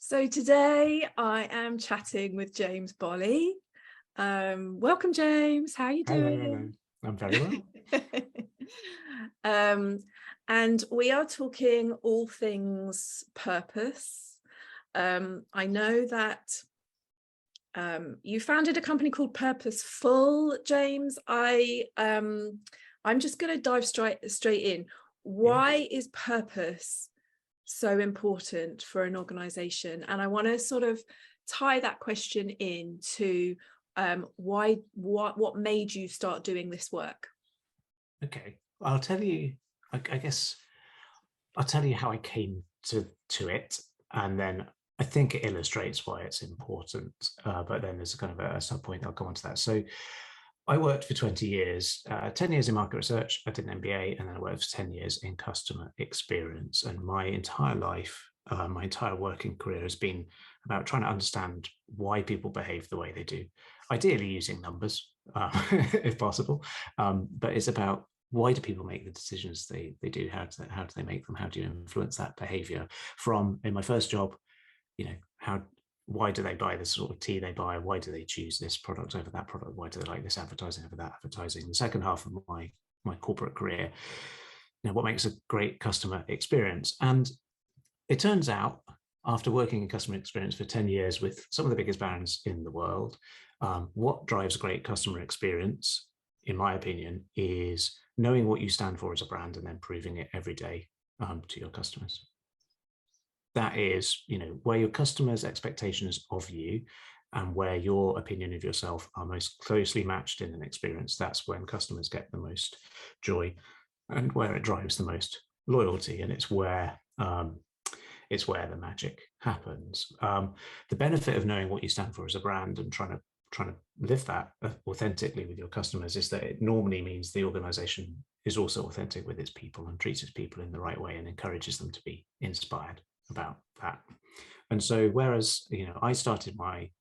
So today I am chatting with James Bolle. Welcome, James. How are you doing? Hello. I'm very well. And we are talking all things purpose. I know that you founded a company called Purposeful, James. I'm just going to dive straight in. Why is purpose so important for an organization? And I want to sort of tie that question into what made you start doing this work? Okay, I'll tell you. I guess I'll tell you how I came to it, and then I think it illustrates why it's important. But then there's a kind of a sub point. I'll go on to that. So I worked for 20 years, 10 years in market research. I did an MBA, and then I worked for 10 years in customer experience. And my entire life, my entire working career has been about trying to understand why people behave the way they do, ideally using numbers, if possible. But it's about why do people make the decisions they do? How do they make them? How do you influence that behavior? From in my first job, why do they buy the sort of tea they buy? Why do they choose this product over that product? Why do they like this advertising over that advertising? The second half of my corporate career, what makes a great customer experience? And it turns out, after working in customer experience for 10 years with some of the biggest brands in the world, what drives great customer experience, in my opinion, is knowing what you stand for as a brand and then proving it every day to your customers. That is, where your customers' expectations of you and where your opinion of yourself are most closely matched in an experience. That's when customers get the most joy and where it drives the most loyalty. And it's where the magic happens. The benefit of knowing what you stand for as a brand and trying to live that authentically with your customers is that it normally means the organization is also authentic with its people and treats its people in the right way and encourages them to be inspired about that. And so whereas I started my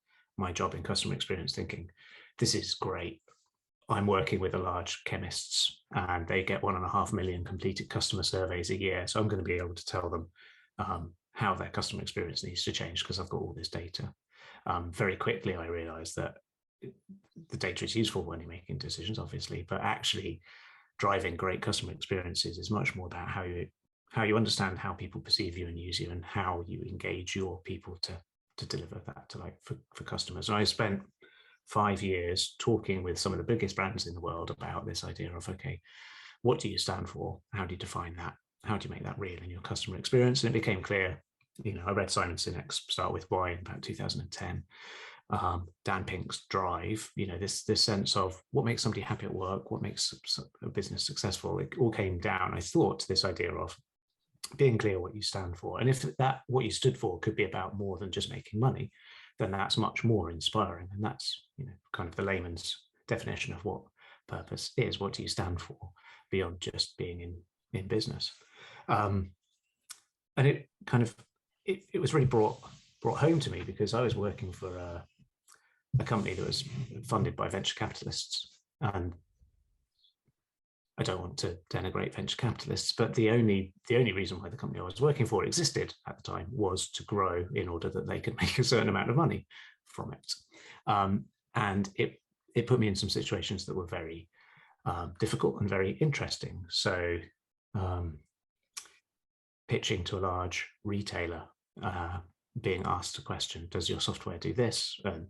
job in customer experience thinking, this is great, I'm working with a large chemists and they get 1.5 million completed customer surveys a year, so I'm going to be able to tell them how their customer experience needs to change because I've got all this data. Very quickly I realized that the data is useful when you're making decisions, obviously, but actually driving great customer experiences is much more about how you understand how people perceive you and use you and how you engage your people to deliver that to for customers. And I spent 5 years talking with some of the biggest brands in the world about this idea of, okay, what do you stand for? How do you define that? How do you make that real in your customer experience? And it became clear, I read Simon Sinek's Start With Why in about 2010. Dan Pink's Drive, this sense of what makes somebody happy at work, what makes a business successful. It all came down, I thought, to this idea of being clear what you stand for. And if that what you stood for could be about more than just making money, then that's much more inspiring. And that's kind of the layman's definition of what purpose is. What do you stand for beyond just being in business? And it kind of it was really brought home to me because I was working for a company that was funded by venture capitalists. And I don't want to denigrate venture capitalists, but the only reason why the company I was working for existed at the time was to grow in order that they could make a certain amount of money from it. And it put me in some situations that were very difficult and very interesting. So pitching to a large retailer, being asked a question, does your software do this? And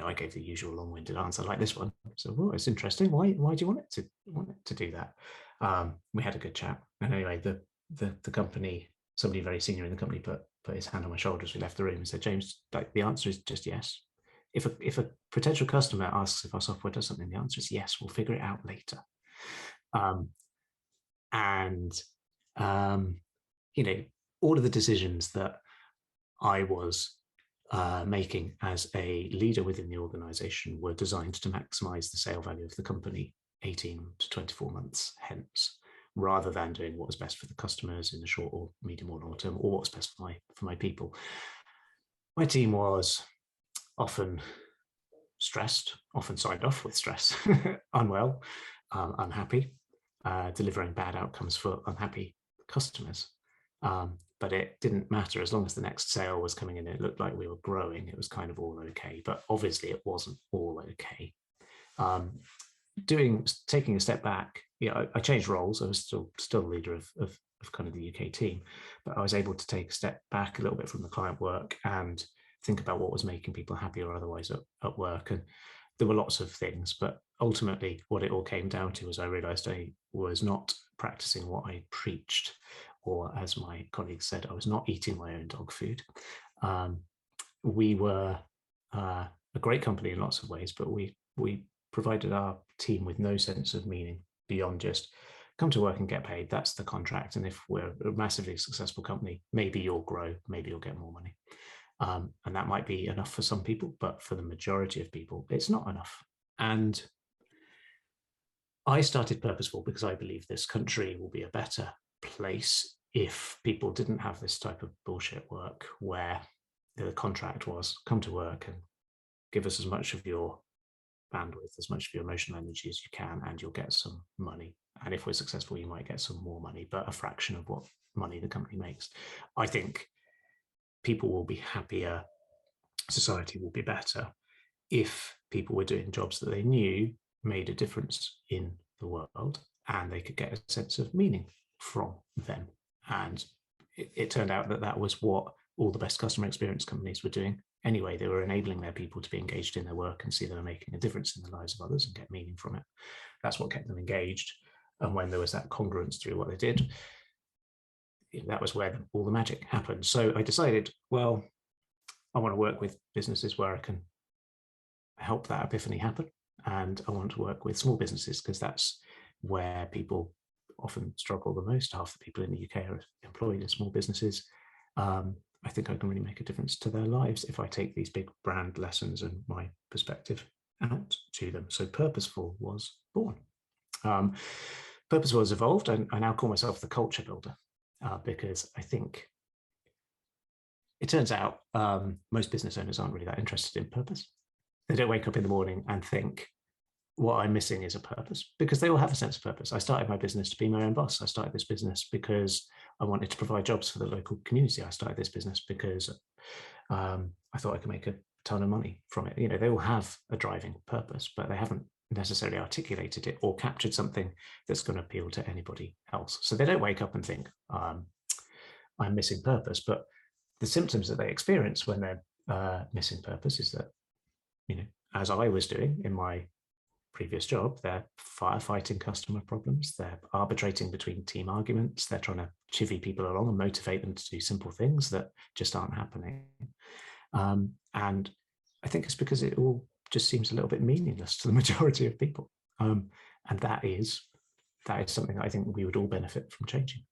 I gave the usual long-winded answer like this one. So, well, it's interesting. Why do you want it to do that? We had a good chat. And anyway, the company, somebody very senior in the company put his hand on my shoulder as we left the room and said, James, the answer is just yes. If a potential customer asks if our software does something, the answer is yes. We'll figure it out later. All of the decisions that I was making as a leader within the organization were designed to maximize the sale value of the company 18 to 24 months hence, rather than doing what was best for the customers in the short or medium or long term, or what's best for my people. My team was often stressed, often signed off with stress, unwell, unhappy, delivering bad outcomes for unhappy customers. But but it didn't matter as long as the next sale was coming in. It looked like we were growing. It was kind of all okay, but obviously it wasn't all okay. Taking a step back, I changed roles. I was still the leader of kind of the UK team, but I was able to take a step back a little bit from the client work and think about what was making people happy or otherwise at work. And there were lots of things, but ultimately what it all came down to was I realized I was not practicing what I preached, or as my colleagues said, I was not eating my own dog food. We were a great company in lots of ways, but we provided our team with no sense of meaning beyond just come to work and get paid. That's the contract. And if we're a massively successful company, maybe you'll grow, maybe you'll get more money. And that might be enough for some people, but for the majority of people, it's not enough. And I started Purposeful because I believe this country will be a better place if people didn't have this type of bullshit work where the contract was come to work and give us as much of your bandwidth, as much of your emotional energy as you can, and you'll get some money. And if we're successful, you might get some more money, but a fraction of what money the company makes. I think people will be happier, society will be better if people were doing jobs that they knew made a difference in the world and they could get a sense of meaning from them. And it turned out that that was what all the best customer experience companies were doing. Anyway, they were enabling their people to be engaged in their work and see they were making a difference in the lives of others and get meaning from it. That's what kept them engaged. And when there was that congruence through what they did, that was where all the magic happened. So I decided, well, I want to work with businesses where I can help that epiphany happen. And I want to work with small businesses because that's where people often struggle the most. Half the people in the UK are employed in small businesses. I think I can really make a difference to their lives if I take these big brand lessons and my perspective out to them. So Purposeful was born. Purposeful has evolved, and I now call myself the culture builder because I think it turns out most business owners aren't really that interested in purpose. They don't wake up in the morning and think, what I'm missing is a purpose, because they all have a sense of purpose. I started my business to be my own boss. I started this business because I wanted to provide jobs for the local community. I started this business because I thought I could make a ton of money from it. They all have a driving purpose, but they haven't necessarily articulated it or captured something that's going to appeal to anybody else. So they don't wake up and think, I'm missing purpose. But the symptoms that they experience when they're missing purpose is that, as I was doing in my previous job, they're firefighting customer problems, they're arbitrating between team arguments, they're trying to chivvy people along and motivate them to do simple things that just aren't happening. And I think it's because it all just seems a little bit meaningless to the majority of people. And that is something that I think we would all benefit from changing.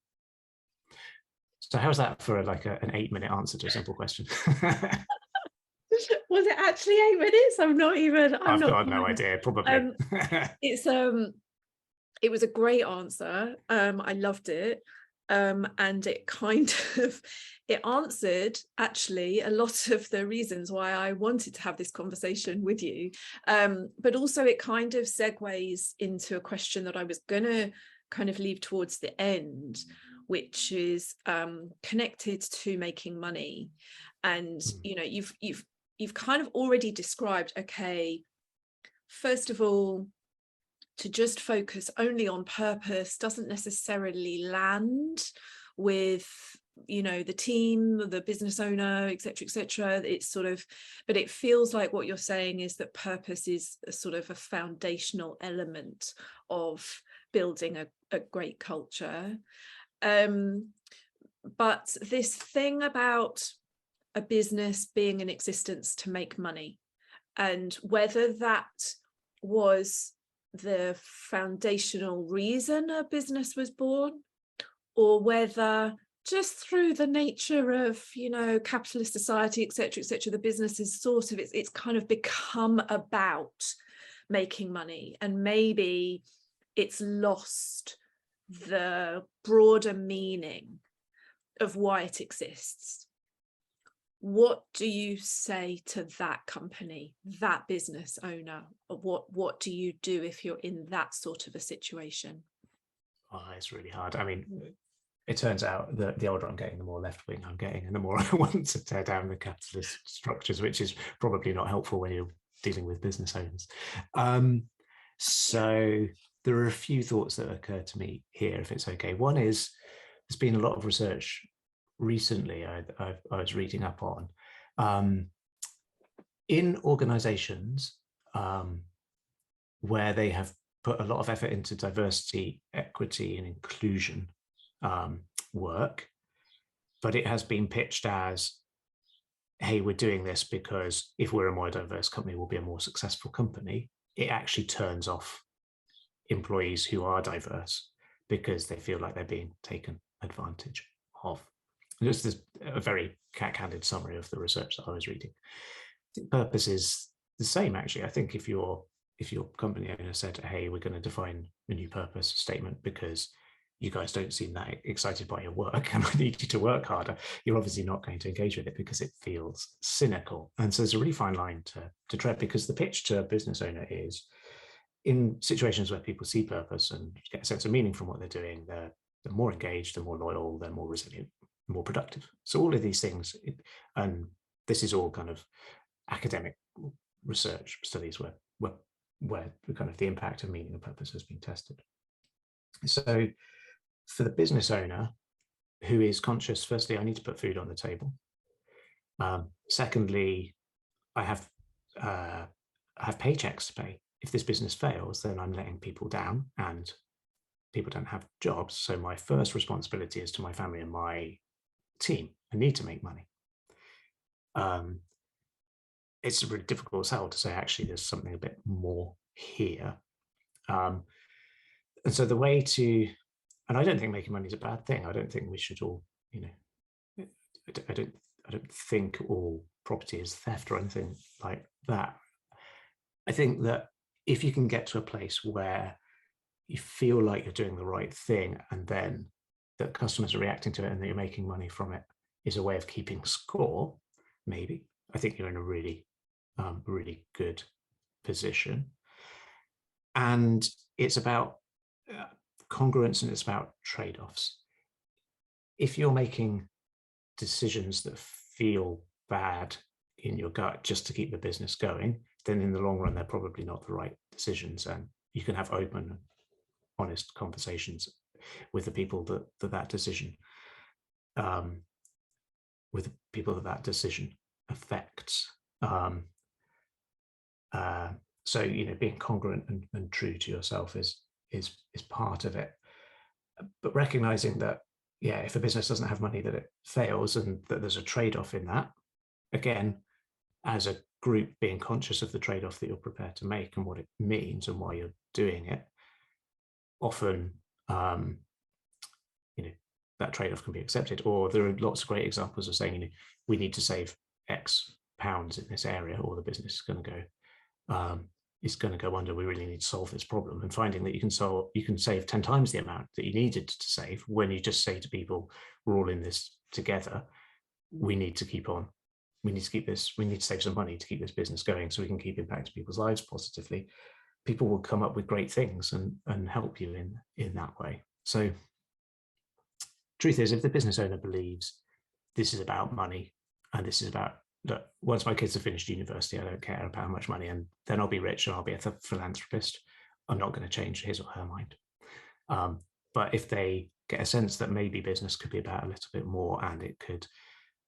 So how's that for an 8-minute answer to a simple question? Was it actually 8 minutes? I've got no idea, probably. It was a great answer. I loved it. And it it answered actually a lot of the reasons why I wanted to have this conversation with you. But also it kind of segues into a question that I was going to kind of leave towards the end, which is connected to making money. And, you've kind of already described, okay, first of all, to just focus only on purpose doesn't necessarily land with, the team, the business owner, etc. It's but it feels like what you're saying is that purpose is a sort of a foundational element of building a great culture. But this thing about a business being in existence to make money, and whether that was the foundational reason a business was born, or whether just through the nature of, capitalist society, etc., the business is it's kind of become about making money, and maybe it's lost the broader meaning of why it exists. What do you say to that company, that business owner? What do you do if you're in that sort of a situation? Oh, it's really hard. I mean, it turns out that the older I'm getting, the more left wing I'm getting, and the more I want to tear down the capitalist structures, which is probably not helpful when you're dealing with business owners. So there are a few thoughts that occur to me here, if it's okay. One is, there's been a lot of research recently I was reading up on in organizations where they have put a lot of effort into diversity, equity, and inclusion work, but it has been pitched as, hey, we're doing this because if we're a more diverse company, we'll be a more successful company. It actually turns off employees who are diverse because they feel like they're being taken advantage of. This is a very cat-handed summary of the research that I was reading. I think purpose is the same, actually. I think if your company owner said, hey, we're going to define a new purpose statement because you guys don't seem that excited by your work and I need you to work harder, you're obviously not going to engage with it because it feels cynical. And so there's a really fine line to tread, because the pitch to a business owner is, in situations where people see purpose and get a sense of meaning from what they're doing, they're more engaged, they're more loyal, they're more resilient, more productive. So all of these things, and this is all kind of academic research studies where kind of the impact of meaning and purpose has been tested. So for the business owner who is conscious, firstly, I need to put food on the table. Secondly, I have paychecks to pay. If this business fails, then I'm letting people down and people don't have jobs. So my first responsibility is to my family and my team. I need to make money. It's a really difficult sell to say, actually, there's something a bit more here. And so the way to, and I don't think making money is a bad thing. I don't think we should all, I don't think all property is theft or anything like that. I think that if you can get to a place where you feel like you're doing the right thing and then that customers are reacting to it and that you're making money from it is a way of keeping score, maybe, I think you're in a really, really good position. And it's about congruence and it's about trade-offs. If you're making decisions that feel bad in your gut just to keep the business going, then in the long run, they're probably not the right decisions. And you can have open, honest conversations with the people that decision, with the people that decision affects. So, being congruent and true to yourself is part of it. But recognizing that, if a business doesn't have money, that it fails and that there's a trade-off in that. Again, as a group, being conscious of the trade-off that you're prepared to make and what it means and why you're doing it. Often, that trade-off can be accepted. Or there are lots of great examples of saying, we need to save X pounds in this area, or the business is going to go under. We really need to solve this problem, and finding that you can save 10 times the amount that you needed to save when you just say to people, we're all in this together. We need to keep on. We need to keep this. We need to save some money to keep this business going so we can keep impacting people's lives positively. People will come up with great things and help you in that way. So truth is, if the business owner believes this is about money and this is about, look, once my kids have finished university, I don't care about how much money, and then I'll be rich and I'll be a philanthropist, I'm not going to change his or her mind. But if they get a sense that maybe business could be about a little bit more and it could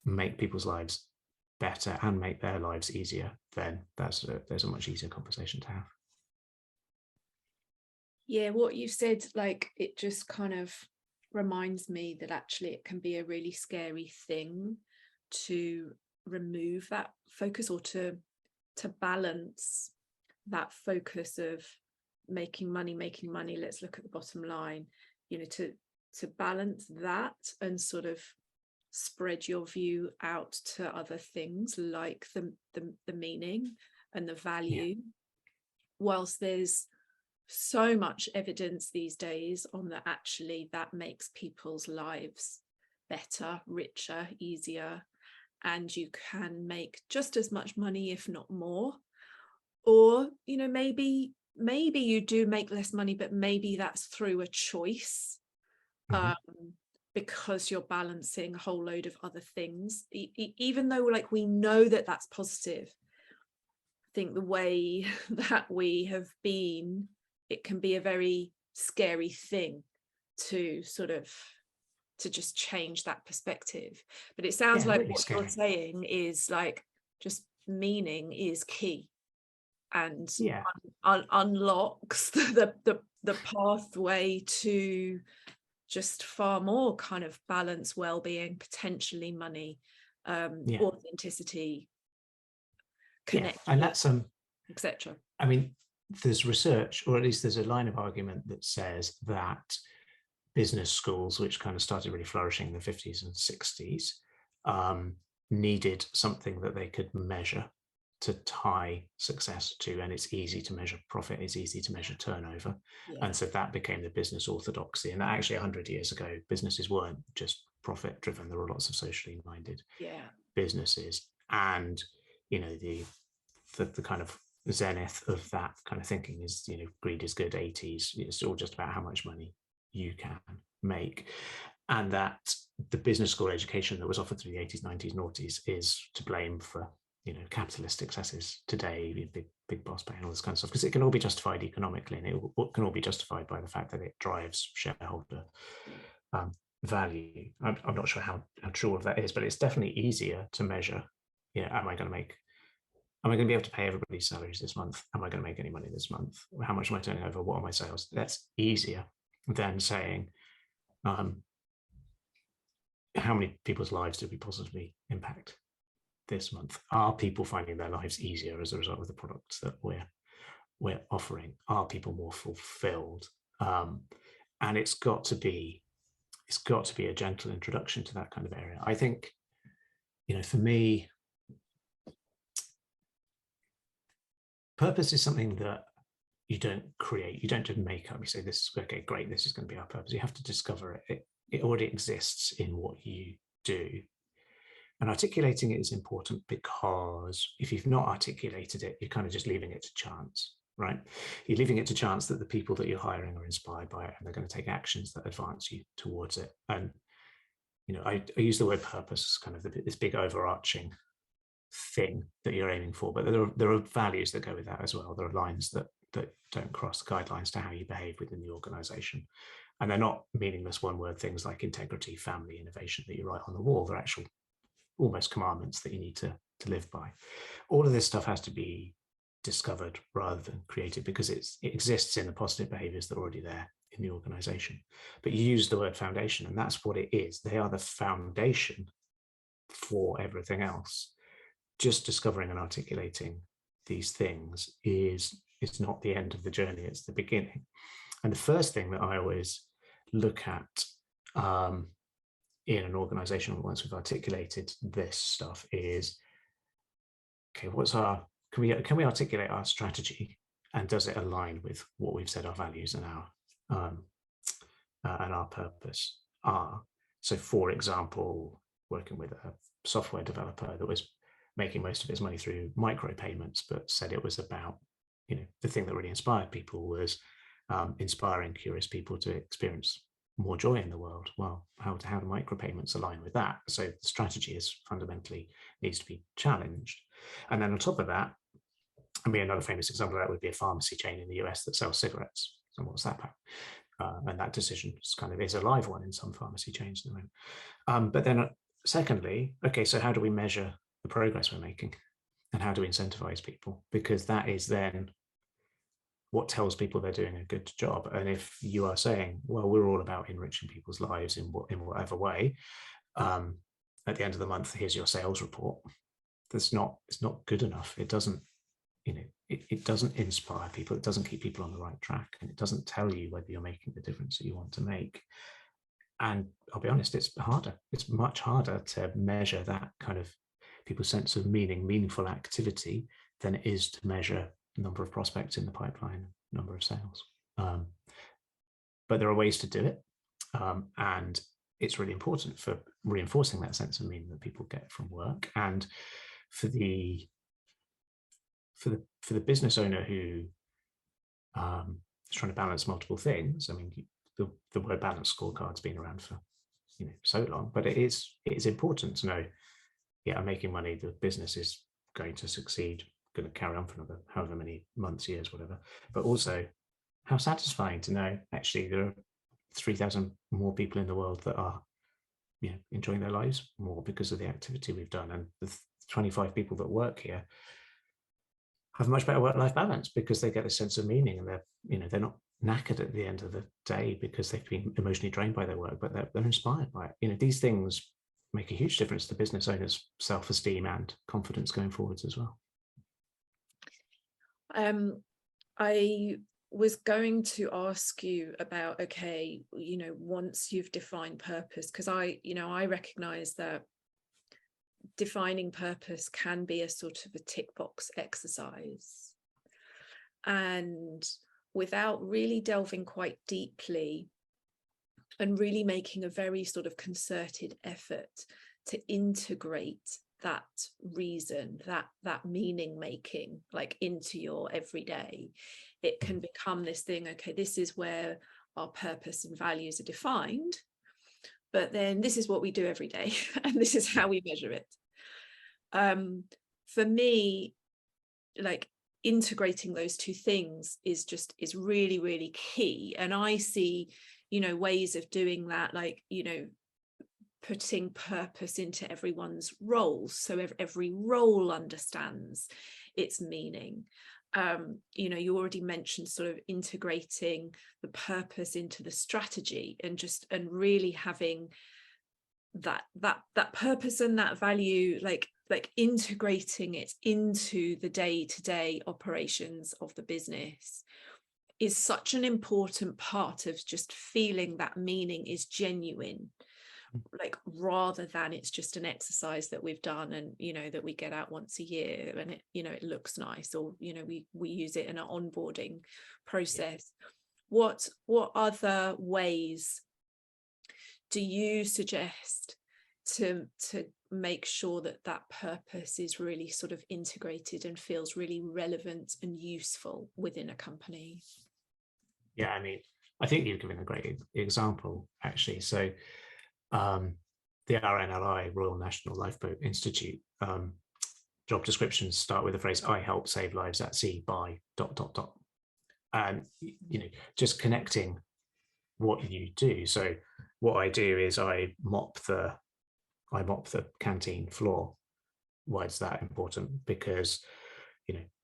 make people's lives better and make their lives easier, then there's a much easier conversation to have. Yeah, what you said, like, it just kind of reminds me that actually it can be a really scary thing to remove that focus, or to balance that focus of making money, let's look at the bottom line, to balance that and sort of spread your view out to other things like the meaning and the value. Whilst there's so much evidence these days on that actually that makes people's lives better, richer, easier, and you can make just as much money, if not more. Or, maybe you do make less money, but maybe that's through a choice. because you're balancing a whole load of other things, even though like we know that that's positive. I think the way that we have been, it can be a very scary thing to sort of to just change that perspective. But it sounds like really what scary. you're saying is like just meaning is key, and unlocks the pathway to just far more kind of balance, well-being, potentially money, authenticity, connection, and that's etc. I mean, there's research, or at least there's a line of argument that says that business schools, which kind of started really flourishing in the 50s and 60s, needed something that they could measure to tie success to. And it's easy to measure profit, it's easy to measure turnover. And so that became the business orthodoxy. And actually 100 years ago, businesses weren't just profit driven. There were lots of socially minded businesses. And, you know, the kind of zenith of that kind of thinking is, you know, greed is good, 80s. It's all just about how much money you can make. And that the business school education that was offered through the 80s, 90s, noughties is to blame for, you know, capitalist successes today, big boss pay and all this kind of stuff, because it can all be justified economically, and it can all be justified by the fact that it drives shareholder value. I'm not sure how true all of that is, but it's definitely easier to measure. Am I going to be able to pay everybody's salaries this month? Am I going to make any money this month? How much am I turning over? What are my sales? That's easier than saying, how many people's lives did we positively impact this month? Are people finding their lives easier as a result of the products that we're offering? Are people more fulfilled? And it's got to be a gentle introduction to that kind of area. I think, you know, for me, purpose is something that you don't create. You don't just make up. You say, this is okay, great, this is going to be our purpose. You have to discover it. It already exists in what you do. And articulating it is important, because if you've not articulated it, you're kind of just leaving it to chance, right? You're leaving it to chance that the people that you're hiring are inspired by it, and they're going to take actions that advance you towards it. And, you know, I use the word purpose as kind of this big overarching thing that you're aiming for, but there are values that go with that as well. There are lines that don't cross, the guidelines to how you behave within the organization. And they're not meaningless one-word things like integrity, family, innovation that you write on the wall. They're actual almost commandments that you need to live by. All of this stuff has to be discovered rather than created, because it exists in the positive behaviors that are already there in the organization. But you use the word foundation, and that's what it is. They are the foundation for everything else. Just discovering and articulating these things is not the end of the journey, it's the beginning. And the first thing that I always look at in an organization, once we've articulated this stuff, is, okay, can we articulate our strategy, and does it align with what we've said our values and our purpose are? So, for example, working with a software developer that was making most of its money through micropayments, but said it was about, you know, the thing that really inspired people was inspiring curious people to experience more joy in the world. Well, how do micropayments align with that? So the strategy is fundamentally needs to be challenged. And then on top of that, I mean, another famous example of that would be a pharmacy chain in the US that sells cigarettes. So what's that about? And that decision is a live one in some pharmacy chains at the moment. But then secondly, okay, so how do we measure the progress we're making, and how do we incentivize people? Because that is then what tells people they're doing a good job. And if you are saying, well, we're all about enriching people's lives in whatever way, at the end of the month, here's your sales report. It's not good enough. It doesn't, you know, it doesn't inspire people. It doesn't keep people on the right track, and it doesn't tell you whether you're making the difference that you want to make. And I'll be honest, it's harder. It's much harder to measure that kind of people's sense of meaningful activity, than it is to measure the number of prospects in the pipeline, number of sales. But there are ways to do it. And it's really important for reinforcing that sense of meaning that people get from work. And for the business owner who is trying to balance multiple things, I mean, the word balance scorecard's been around for so long, but it is important to know, yeah, I'm making money, the business is going to succeed, going to carry on for another however many months, years, whatever. But also, how satisfying to know actually there are 3,000 more people in the world that are enjoying their lives more because of the activity we've done, and the 25 people that work here have a much better work-life balance because they get a sense of meaning, and they're not knackered at the end of the day because they've been emotionally drained by their work, but they're inspired by it. These things make a huge difference to business owners' self-esteem and confidence going forwards as well. I was going to ask you about, okay, once you've defined purpose, because I recognize that defining purpose can be a sort of a tick box exercise, and without really delving quite deeply and really making a very sort of concerted effort to integrate that reason, that meaning making, like into your everyday, it can become this thing, okay, this is where our purpose and values are defined, but then this is what we do every day and this is how we measure it. For me, like, integrating those two things is really, really key. And I see, ways of doing that, like, putting purpose into everyone's roles, so every role understands its meaning. You already mentioned sort of integrating the purpose into the strategy, and really having that purpose and that value, like integrating it into the day-to-day operations of the business is such an important part of just feeling that meaning is genuine, like, rather than it's just an exercise that we've done and that we get out once a year and it it looks nice, or we use it in an onboarding process. What other ways do you suggest to make sure that purpose is really sort of integrated and feels really relevant and useful within a company? Yeah, I mean, I think you've given a great example, actually. So the RNLI, Royal National Lifeboat Institute, job descriptions start with the phrase, I help save lives at sea by ... And just connecting what you do. So what I do is I mop the canteen floor. Why is that important? Because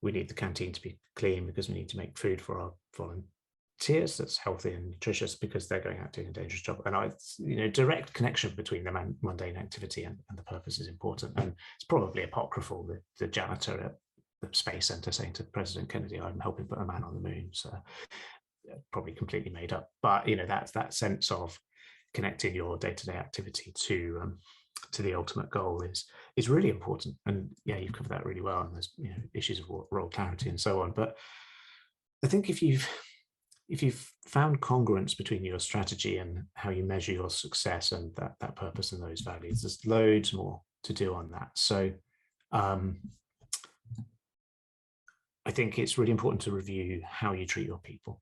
we need the canteen to be clean, because we need to make food for our volunteers that's healthy and nutritious, because they're going out doing a dangerous job. And direct connection between the mundane activity and the purpose is important. And it's probably apocryphal, the janitor at the Space Center saying to President Kennedy, I'm helping put a man on the moon. So probably completely made up. But that's that sense of connecting your day-to-day activity to the ultimate goal is really important. And yeah, you've covered that really well. And there's issues of role clarity and so on. But I think if you've found congruence between your strategy and how you measure your success and that purpose and those values, there's loads more to do on that. So I think it's really important to review how you treat your people.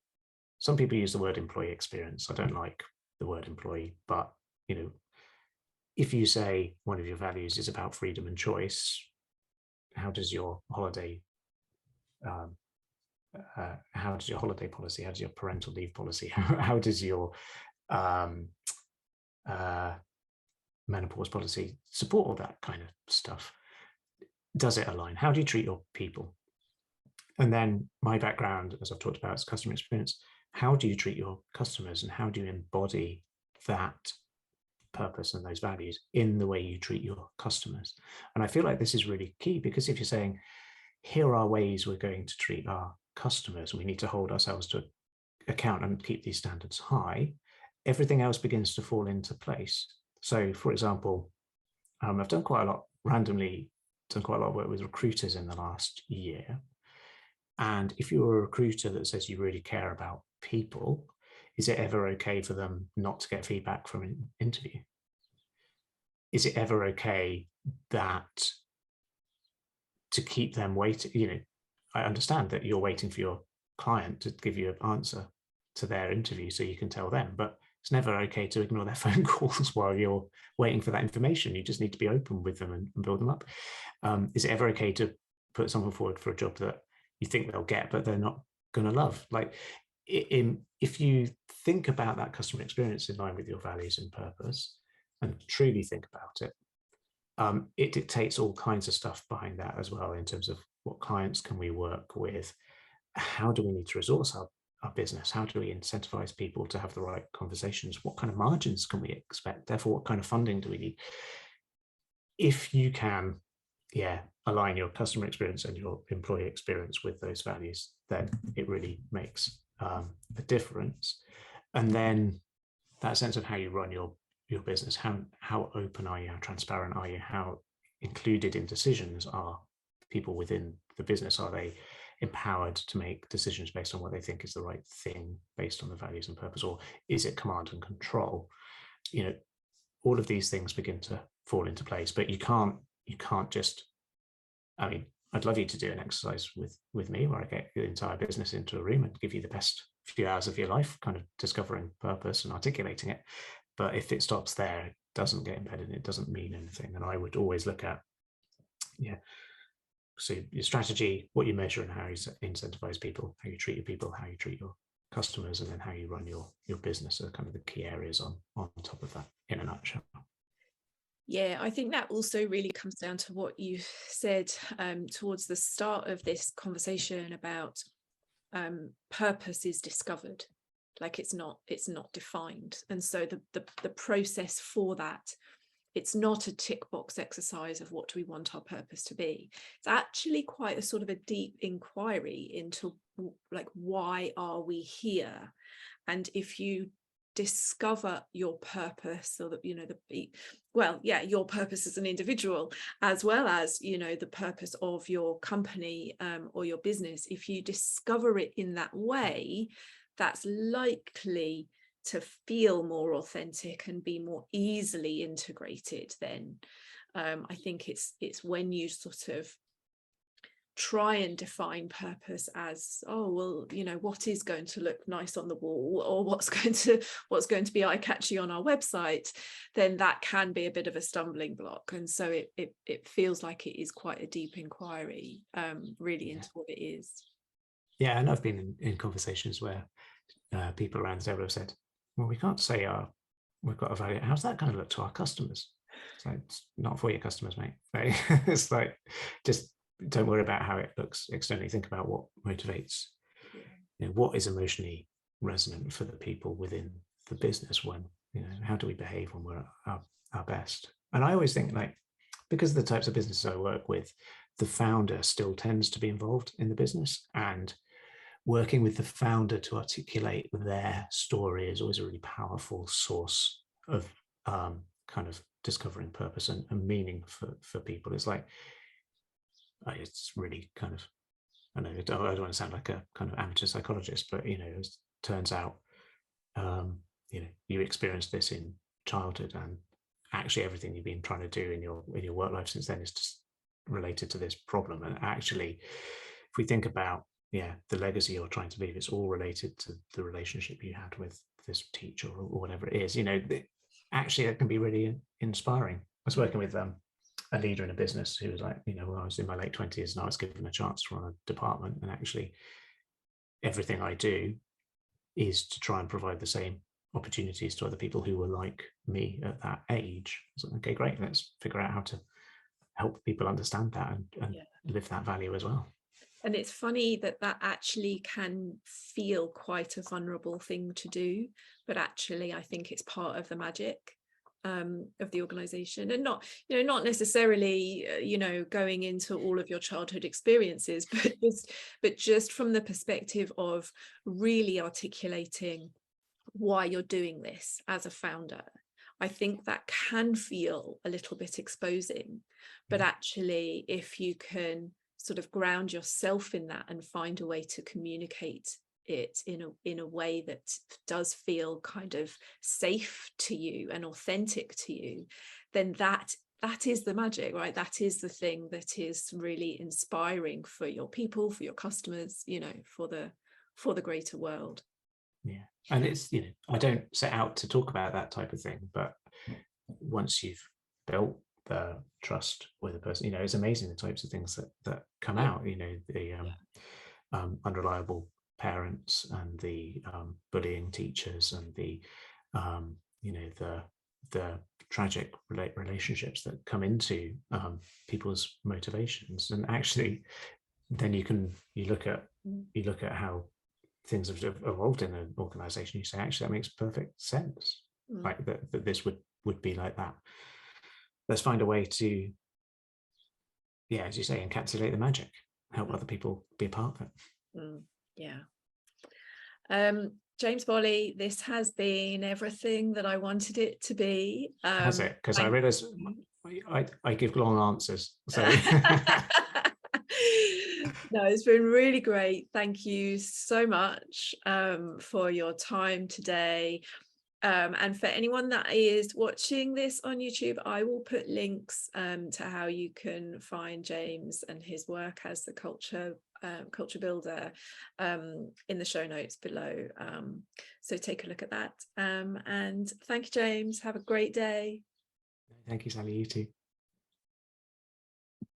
Some people use the word employee experience. I don't like the word employee, but if you say one of your values is about freedom and choice, how does your holiday policy, how does your parental leave policy, how does your menopause policy support all that kind of stuff? Does it align? How do you treat your people? And then my background, as I've talked about, is customer experience. How do you treat your customers, and how do you embody that purpose and those values in the way you treat your customers? And I feel like this is really key, because if you're saying, here are ways we're going to treat our customers, we need to hold ourselves to account and keep these standards high, everything else begins to fall into place. So, for example, I've done quite a lot of work with recruiters in the last year. And if you're a recruiter that says you really care about people, is it ever okay for them not to get feedback from an interview? Is it ever okay that to keep them waiting? I understand that you're waiting for your client to give you an answer to their interview so you can tell them, but It's never okay to ignore their phone calls while you're waiting for that information. You just need to be open with them and build them up. Is it ever okay to put someone forward for a job that you think they'll get, but they're not going to love? Like, if you think about that customer experience in line with your values and purpose and truly think about it, it dictates all kinds of stuff behind that as well, in terms of what clients can we work with, how do we need to resource our business, how do we incentivize people to have the right conversations, what kind of margins can we expect, therefore what kind of funding do we need. If you can align your customer experience and your employee experience with those values, then it really makes a difference. And then that sense of how you run your business, how open are you, how transparent are you, how included in decisions are people within the business, are they empowered to make decisions based on what they think is the right thing based on the values and purpose, or is it command and control? All of these things begin to fall into place, but you can't just, I mean, I'd love you to do an exercise with me where I get the entire business into a room and give you the best few hours of your life kind of discovering purpose and articulating it. But if it stops there, it doesn't get embedded, it doesn't mean anything. And I would always look at, so your strategy, what you measure, and how you incentivize people, how you treat your people, how you treat your customers, and then how you run your business are kind of the key areas on top of that, in a nutshell. Yeah, I think that also really comes down to what you said towards the start of this conversation about purpose is discovered, like it's not defined. And so the process for that, it's not a tick box exercise of what do we want our purpose to be. It's actually quite a sort of a deep inquiry into, like, why are we here? And if you discover your purpose, or your purpose as an individual, as well as the purpose of your company or your business, if you discover it in that way, that's likely to feel more authentic and be more easily integrated. Then I think it's when you sort of try and define purpose as, what is going to look nice on the wall, or what's going to be eye-catchy on our website, then that can be a bit of a stumbling block. And so it feels like it is quite a deep inquiry really into what it is. Yeah, and I've been in conversations where people around the table have said, well, we can't say we've got a value. How's that going to look to our customers? So it's not for your customers, mate. Right? It's like, just don't worry about how it looks externally. Think about what motivates, what is emotionally resonant for the people within the business. When, how do we behave when we're at our best? And I always think, like, because of the types of businesses I work with, the founder still tends to be involved in the business, and working with the founder to articulate their story is always a really powerful source of kind of discovering purpose and meaning for people. It's like, it's really kind of, I don't want to sound like a kind of amateur psychologist, but it turns out you experienced this in childhood, and actually everything you've been trying to do in your work life since then is just related to this problem. And actually, if we think about the legacy you're trying to leave, it's all related to the relationship you had with this teacher or whatever it is. Actually, that can be really inspiring. I was working with a leader in a business who was like, when I was in my late 20s and I was given a chance to run a department, and actually everything I do is to try and provide the same opportunities to other people who were like me at that age. I was like, okay, great, let's figure out how to help people understand that and live that value as well. And it's funny that actually can feel quite a vulnerable thing to do, but actually I think it's part of the magic of the organization. And not necessarily going into all of your childhood experiences, but just from the perspective of really articulating why you're doing this as a founder. I think that can feel a little bit exposing, but actually if you can sort of ground yourself in that and find a way to communicate it in a way that does feel kind of safe to you and authentic to you, then that is the magic, right? That is the thing that is really inspiring for your people, for your customers, for the greater world. Yeah. And it's, you know, I don't set out to talk about that type of thing, but once you've built the trust with a person, you know, it's amazing the types of things that come Yeah. out, you know, the unreliable parents and the bullying teachers and the you know, the tragic relationships that come into people's motivations. And actually then you look at how things have evolved in an organization. You say, actually, that makes perfect sense, right? That this would be like that. Let's find a way to, yeah, as you say, encapsulate the magic, help other people be a part of it. Yeah. James Bolle, this has been everything that I wanted it to be. Has it? Because I realize I give long answers. So no, it's been really great. Thank you so much for your time today. And for anyone that is watching this on YouTube, I will put links to how you can find James and his work as the culture builder in the show notes below. So take a look at that. And thank you, James. Have a great day. Thank you, Sally. You too.